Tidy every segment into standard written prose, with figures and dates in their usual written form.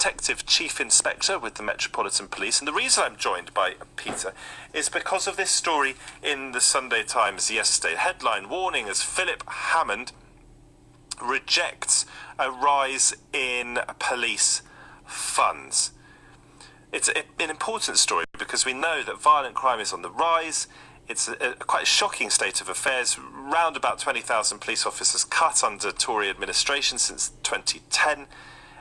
Detective Chief Inspector with the Metropolitan Police, and the reason I'm joined by Peter is because of this story in the Sunday Times yesterday. Headline warning as Philip Hammond rejects a rise in police funds. It's an important story because we know that violent crime is on the rise. It's quite a shocking state of affairs. Round about 20,000 police officers cut under Tory administration since 2010.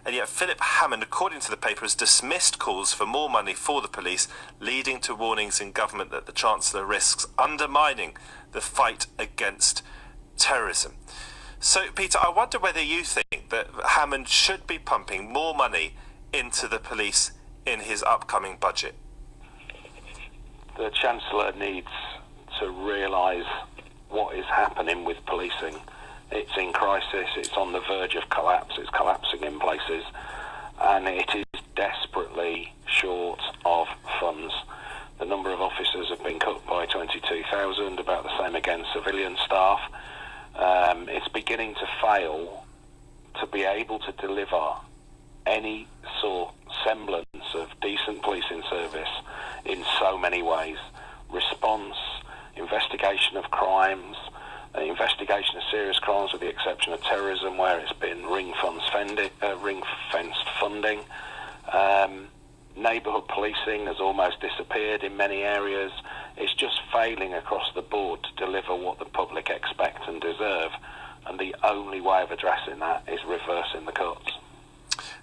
And yet Philip Hammond, according to the paper, has dismissed calls for more money for the police, leading to warnings in government that the Chancellor risks undermining the fight against terrorism. So, Peter, I wonder whether you think that Hammond should be pumping more money into the police in his upcoming budget. The Chancellor needs to realise what is happening with policing. It's in crisis, it's on the verge of collapse, it's collapsing in places, and it is desperately short of funds. The number of officers have been cut by 22,000, about the same again civilian staff. It's beginning to fail to be able to deliver any sort semblance of decent policing service in so many ways. Response, investigation of crimes, investigation of serious crimes with the exception of terrorism where it's been ring-fenced funding. Neighbourhood policing has almost disappeared in many areas. It's just failing across the board to deliver what the public expect and deserve, and the only way of addressing that is reversing the cuts.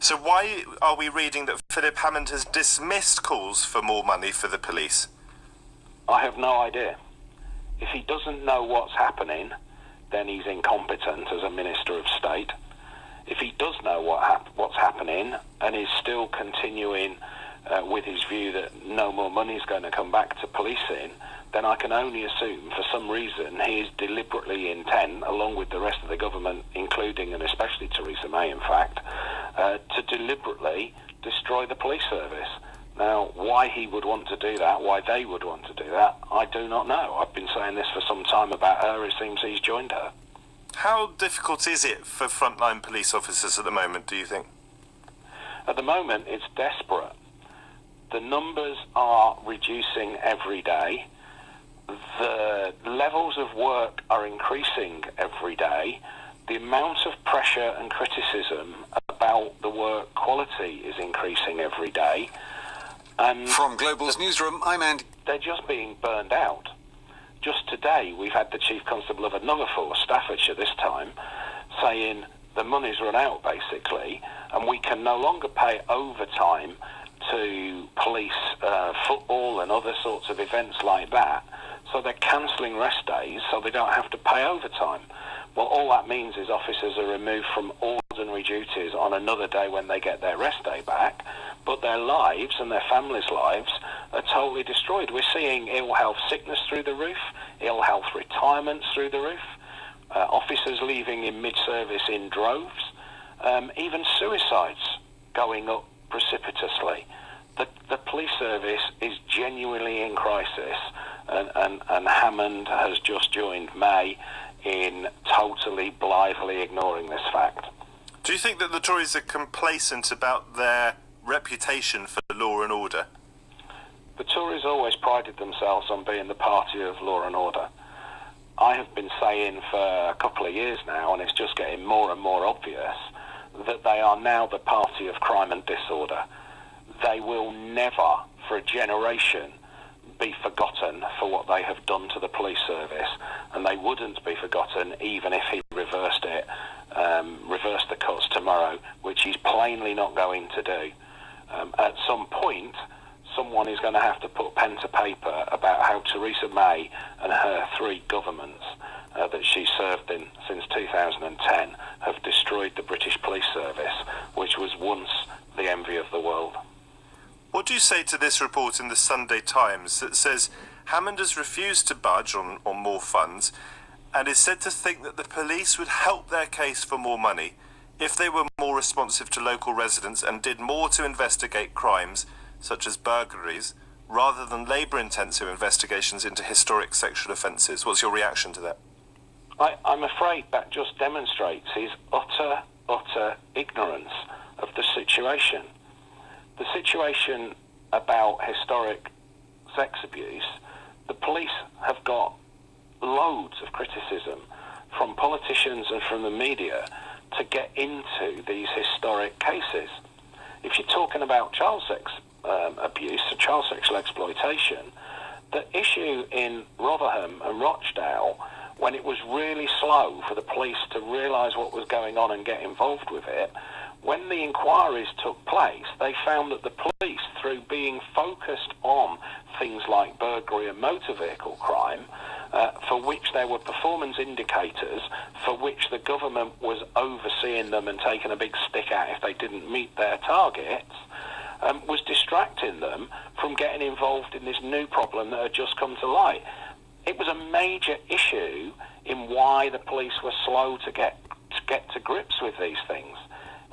So why are we reading that Philip Hammond has dismissed calls for more money for the police? I have no idea. If he doesn't know what's happening, then he's incompetent as a Minister of State. If he does know what's happening and is still continuing with his view that no more money is going to come back to policing, then I can only assume for some reason he is deliberately intent, along with the rest of the government, including and especially Theresa May in fact, to deliberately destroy the police service. Now, why he would want to do that, why they would want to do that, I do not know. I've been saying this for some time about her. It seems he's joined her. How difficult is it for frontline police officers at the moment, do you think? At the moment, it's desperate. The numbers are reducing every day. The levels of work are increasing every day. The amount of pressure and criticism about the work quality is increasing every day. And from Global's newsroom, I'm Andy. They're just being burned out. Just today, we've had the Chief Constable of another force, Staffordshire this time, saying the money's run out, basically, and we can no longer pay overtime to police football and other sorts of events like that, so they're cancelling rest days so they don't have to pay overtime. Well, all that means is officers are removed from ordinary duties on another day when they get their rest day back, but their lives and their families' lives are totally destroyed. We're seeing ill health sickness through the roof, ill health retirements through the roof, officers leaving in mid-service in droves, even suicides going up precipitously. The police service is genuinely in crisis, and Hammond has just joined May in totally blithely ignoring this fact. Do you think that the Tories are complacent about their reputation for law and order? The Tories always prided themselves on being the party of law and order. I have been saying for a couple of years now, and it's just getting more and more obvious, that they are now the party of crime and disorder. They will never, for a generation, be forgotten for what they have done to the police service, and they wouldn't be forgotten even if he reversed the cuts tomorrow, which he's plainly not going to do. At some point, someone is going to have to put pen to paper about how Theresa May and her three governments that she served in since 2010 have destroyed the British police service, which was once the envy of the world. What do you say to this report in the Sunday Times that says Hammond has refused to budge on more funds and is said to think that the police would help their case for more money if they were more responsive to local residents and did more to investigate crimes such as burglaries rather than labour-intensive investigations into historic sexual offences? What's your reaction to that? I'm afraid that just demonstrates his utter ignorance of the situation. the situation about historic sex abuse, the police have got loads of criticism from politicians and from the media to get into these historic cases. If you're talking about child sex abuse or child sexual exploitation, the issue in Rotherham and Rochdale, when it was really slow for the police to realise what was going on and get involved with it, when the inquiries took place, they found that the police, through being focused on things like burglary and motor vehicle crime, for which there were performance indicators, for which the government was overseeing them and taking a big stick out if they didn't meet their targets, was distracting them from getting involved in this new problem that had just come to light. It was a major issue in why the police were slow to get to grips with these things.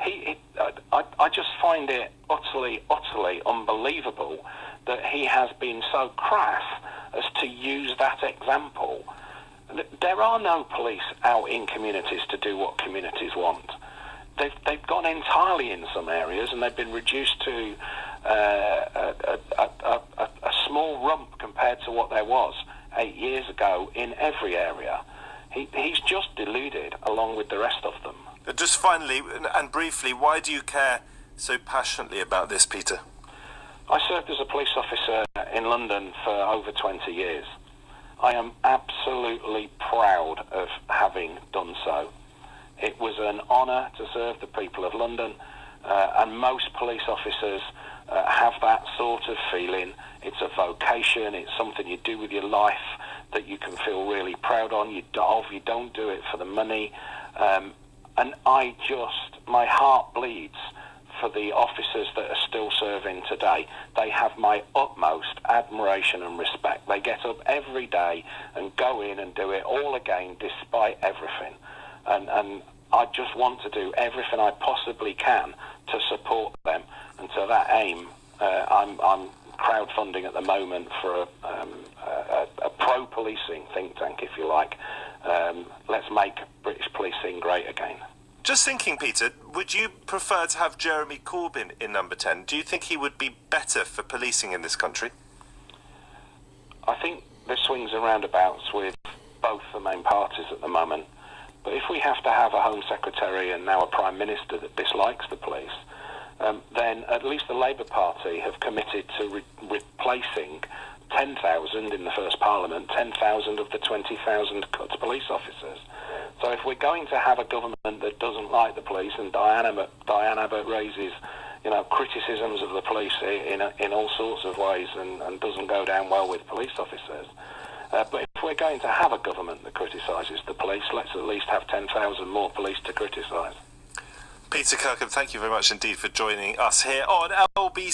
I just find it utterly unbelievable that he has been so crass as to use that example. There are no police out in communities to do what communities want. They've gone entirely in some areas, and they've been reduced to a small rump compared to what there was 8 years ago in every area. He's just deluded along with the rest of them. Just finally and briefly, why do you care so passionately about this, Peter? I served as a police officer in London for over 20 years. I am absolutely proud of having done so. It was an honour to serve the people of London, and most police officers have that sort of feeling. It's a vocation, it's something you do with your life that you can feel really proud on. You don't do it for the money. And my heart bleeds for the officers that are still serving today. They have my utmost admiration and respect. They get up every day and go in and do it all again despite everything. And I just want to do everything I possibly can to support them. And to that aim, I'm crowdfunding at the moment for a pro-policing think tank, if you like. Let's make British policing great again. Just thinking, Peter, would you prefer to have Jeremy Corbyn in number 10? Do you think he would be better for policing in this country? I think there's swings and roundabouts with both the main parties at the moment. But if we have to have a Home Secretary and now a Prime Minister that dislikes the police, then at least the Labour Party have committed to replacing 10,000 in the first Parliament, 10,000 of the 20,000 cut police officers. So if we're going to have a government that doesn't like the police, and Diane Abbott raises, criticisms of the police in all sorts of ways and doesn't go down well with police officers. But if we're going to have a government that criticises the police, let's at least have 10,000 more police to criticise. Peter Kirkham, thank you very much indeed for joining us here on LBC.